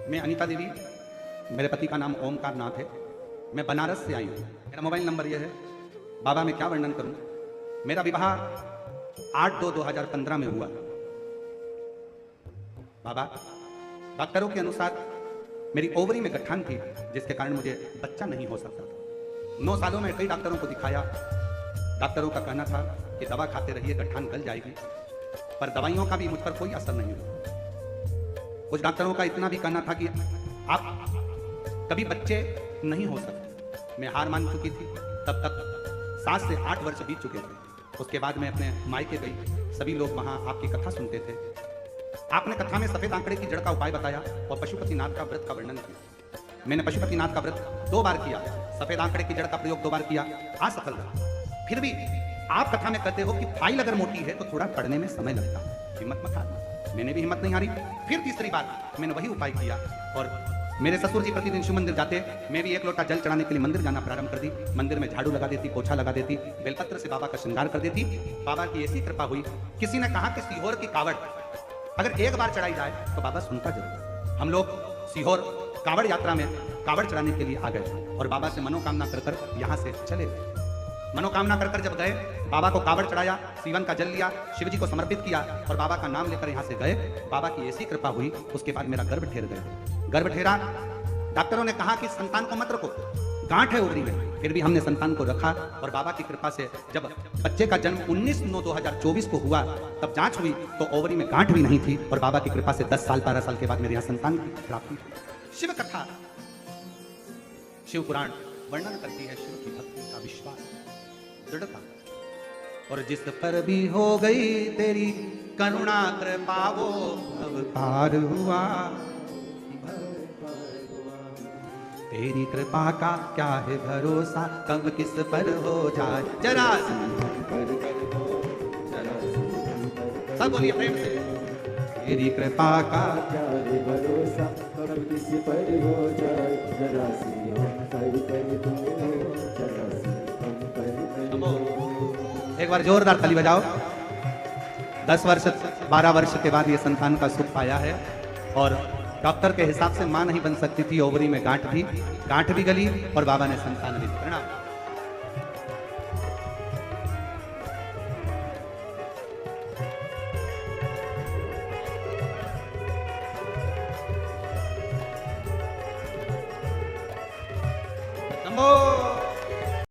मैं अनीता देवी, मेरे पति का नाम ओमकार नाथ है। मैं बनारस से आई हूँ। मेरा मोबाइल नंबर यह है। बाबा मैं क्या वर्णन करूँ। मेरा विवाह 8/2/2015 में हुआ। बाबा, डॉक्टरों के अनुसार मेरी ओवरी में गठान थी, जिसके कारण मुझे बच्चा नहीं हो सकता था। 9 सालों में कई डॉक्टरों को दिखाया। डॉक्टरों का कहना था कि दवा खाते रहिए, गठान गल जाएगी, पर दवाइयों का भी मुझ पर कोई असर नहीं हुआ। कुछ डॉक्टरों का इतना भी कहना था कि आप कभी बच्चे नहीं हो सकते। मैं हार मान चुकी थी। तब तक 7 से 8 वर्ष बीत चुके थे। उसके बाद मैं अपने मायके गई। सभी लोग वहाँ आपकी कथा सुनते थे। आपने कथा में सफेद आंकड़े की जड़ का उपाय बताया और पशुपतिनाथ का व्रत का वर्णन किया। मैंने पशुपतिनाथ का व्रत 2 बार किया। सफेद आंकड़े की जड़ का प्रयोग 2 बार किया, असफल रहा। फिर भी आप कथा में कहते हो कि फाइल अगर मोटी है तो थोड़ा पढ़ने में समय लगता है, हिम्मत मत हारना। मैंने भी हिम्मत नहीं हारी। फिर तीसरी बार मैंने वही उपाय किया और मेरे ससुर जी प्रतिदिन शिव मंदिर जाते। मैं भी 1 लोटा जल चढ़ाने के लिए मंदिर जाना प्रारंभ कर दी। मंदिर में झाड़ू लगा देती, पोछा लगा देती, बेलपत्र से बाबा का श्रृंगार कर देती। बाबा की ऐसी कृपा हुई। किसी ने कहा कि सीहोर की कावड़ अगर 1 बार चढ़ाई जाए तो बाबा सुनता जरूर। हम लोग सीहोर कावड़ यात्रा में कावड़ चढ़ाने के लिए आ गए और बाबा से मनोकामना कर यहाँ से चले गए। मनोकामना कर जब गए, बाबा को कावड़ चढ़ाया, सीवन का जल लिया, शिव जी को समर्पित किया और बाबा का नाम लेकर यहाँ से गए। बाबा की ऐसी कृपा हुई। उसके बाद मेरा गर्भ ठहर गया। गर्भ ठहरा। डॉक्टरों ने कहा कि संतान को मत रखो, गांठ है ओवरी में। फिर भी हमने संतान को रखा और बाबा की कृपा से जब बच्चे का जन्म 19/9/2024 को हुआ, तब जांच हुई तो ओवरी में गांठ भी नहीं थी और बाबा की कृपा से 10 साल 12 साल के बाद मेरे यहाँ संतान की प्राप्ति। शिव कथा, शिव पुराण वर्णन करती है शिव की भक्ति का विश्वास, दृढ़ता। और जिस पर भी हो गई तेरी करुणा कृपा वो अवतार हुआ। तेरी कृपा का क्या है भरोसा, कब किस पर हो जाए जरा सब बोलिए प्रेम से। तेरी कृपा का क्या है भरोसा, कब किस पर हो जाए जरा सी हम कर दो, जरा सी हम कर दो। एक बार जोरदार ताली बजाओ। 10 वर्ष 12 वर्ष के बाद ये संतान का सुख पाया है और डॉक्टर के हिसाब से मां नहीं बन सकती थी। ओवरी में गांठ भी गली और बाबा ने संतान भी दी। प्रणाम।